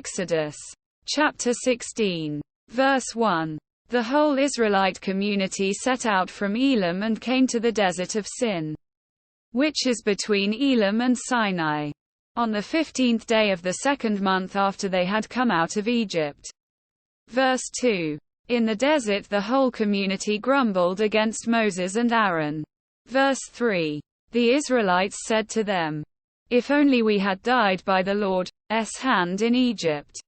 Exodus chapter 16, verse 1. The whole Israelite community set out from Elim and came to the desert of Sin, which is between Elim and Sinai, on the 15th day of the second month after they had come out of Egypt. Verse 2. In the desert the whole community grumbled against Moses and Aaron. Verse 3. The Israelites said to them, "If only we had died by the Lord's hand in Egypt.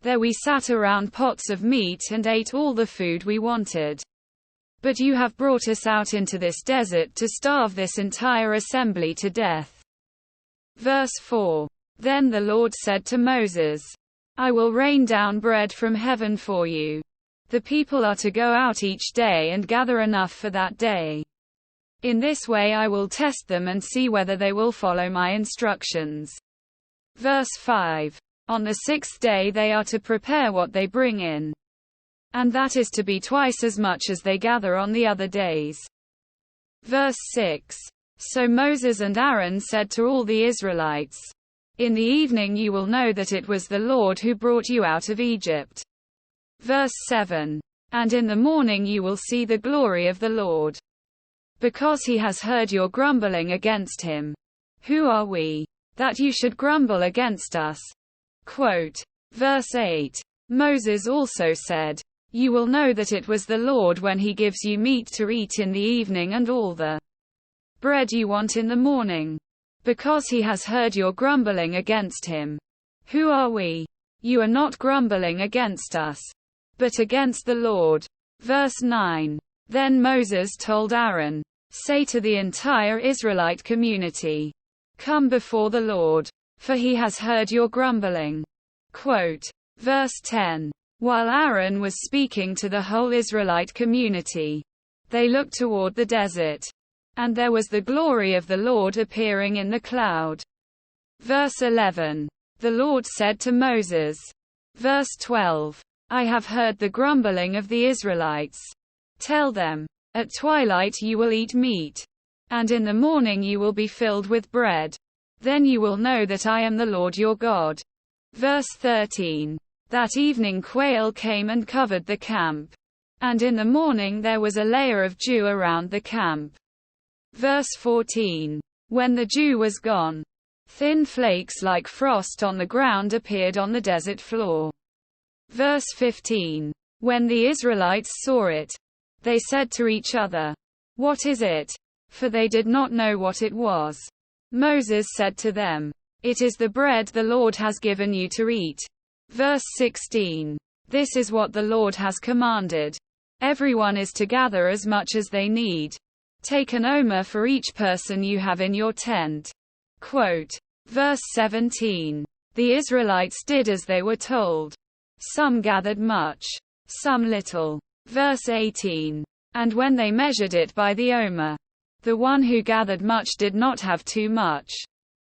There we sat around pots of meat and ate all the food we wanted. But you have brought us out into this desert to starve this entire assembly to death." Verse 4. Then the Lord said to Moses, "I will rain down bread from heaven for you. The people are to go out each day and gather enough for that day. In this way I will test them and see whether they will follow my instructions." Verse 5. On the sixth day they are to prepare what they bring in, and that is to be twice as much as they gather on the other days. Verse 6. So Moses and Aaron said to all the Israelites, "In the evening you will know that it was the Lord who brought you out of Egypt." Verse 7. And in the morning you will see the glory of the Lord, because he has heard your grumbling against him. Who are we, that you should grumble against us? Quote. Verse 8. Moses also said, "You will know that it was the Lord when he gives you meat to eat in the evening and all the bread you want in the morning, because he has heard your grumbling against him. Who are we? You are not grumbling against us, but against the Lord." Verse 9. Then Moses told Aaron, "Say to the entire Israelite community, 'Come before the Lord, for he has heard your grumbling.'" Quote. Verse 10. While Aaron was speaking to the whole Israelite community, they looked toward the desert, and there was the glory of the Lord appearing in the cloud. Verse 11. The Lord said to Moses. Verse 12. I have heard the grumbling of the Israelites. Tell them, at twilight you will eat meat, and in the morning you will be filled with bread. Then you will know that I am the Lord your God. Verse 13. That evening quail came and covered the camp, and in the morning there was a layer of dew around the camp. Verse 14. When the dew was gone, thin flakes like frost on the ground appeared on the desert floor. Verse 15. When the Israelites saw it, they said to each other, "What is it?" For they did not know what it was. Moses said to them, "It is the bread the Lord has given you to eat." Verse 16. This is what the Lord has commanded. Everyone is to gather as much as they need. Take an omer for each person you have in your tent. Quote. Verse 17. The Israelites did as they were told. Some gathered much, some little. Verse 18. And when they measured it by the omer, the one who gathered much did not have too much,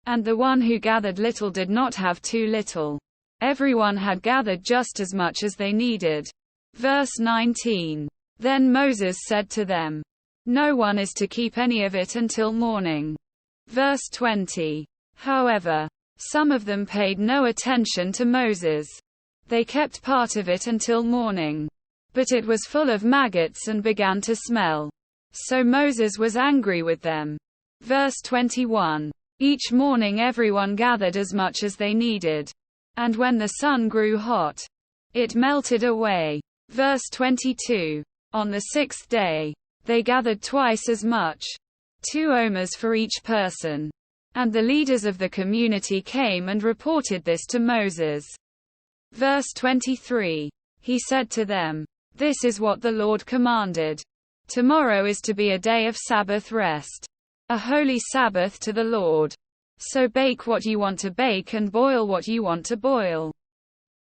and the one who gathered little did not have too little. Everyone had gathered just as much as they needed. Verse 19. Then Moses said to them, "No one is to keep any of it until morning." Verse 20. However, some of them paid no attention to Moses. They kept part of it until morning, but it was full of maggots and began to smell. So Moses was angry with them. Verse 21. Each morning everyone gathered as much as they needed, and when the sun grew hot, it melted away. Verse 22. On the sixth day, they gathered twice as much, 2 omers for each person. And the leaders of the community came and reported this to Moses. Verse 23. He said to them, "This is what the Lord commanded. Tomorrow is to be a day of Sabbath rest, a holy Sabbath to the Lord. So bake what you want to bake and boil what you want to boil.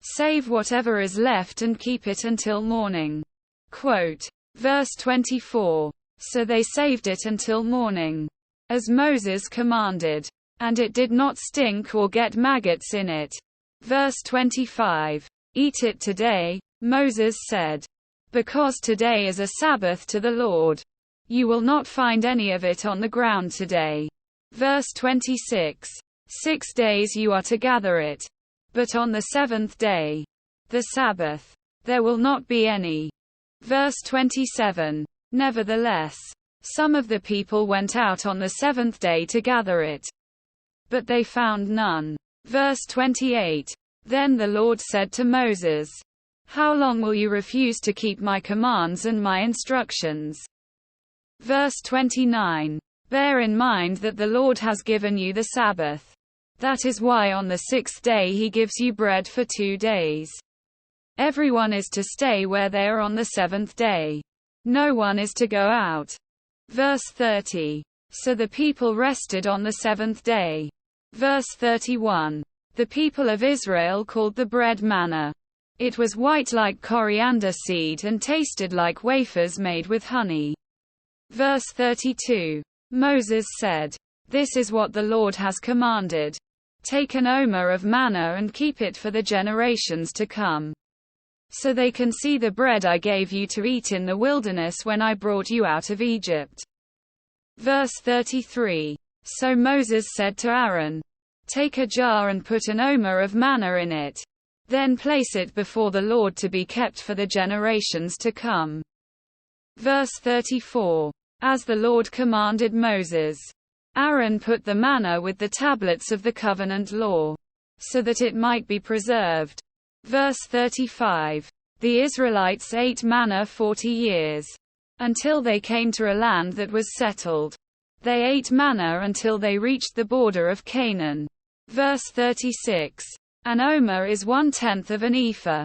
Save whatever is left and keep it until morning." Quote. Verse 24. So they saved it until morning, as Moses commanded, and it did not stink or get maggots in it. Verse 25. Eat it today, Moses said, because today is a Sabbath to the Lord. You will not find any of it on the ground today. Verse 26. 6 days you are to gather it, But on the seventh day, the Sabbath, there will not be any. Verse 27. Nevertheless, some of the people went out on the seventh day to gather it, but they found none. Verse 28. Then the Lord said to Moses, how long will you refuse to keep my commands and my instructions? Verse 29. Bear in mind that the Lord has given you the Sabbath. That is why on the sixth day he gives you bread for 2 days. Everyone is to stay where they are on the seventh day. No one is to go out. Verse 30. So the people rested on the seventh day. Verse 31. The people of Israel called the bread manna. It was white like coriander seed and tasted like wafers made with honey. Verse 32. Moses said, this is what the Lord has commanded. Take an omer of manna and keep it for the generations to come, so they can see the bread I gave you to eat in the wilderness when I brought you out of Egypt. Verse 33. So Moses said to Aaron, take a jar and put an omer of manna in it. Then place it before the Lord to be kept for the generations to come. Verse 34. As the Lord commanded Moses, Aaron put the manna with the tablets of the covenant law, so that it might be preserved. Verse 35. The Israelites ate manna 40 years, until they came to a land that was settled. They ate manna until they reached the border of Canaan. Verse 36. An omer is 1/10 of an ephah.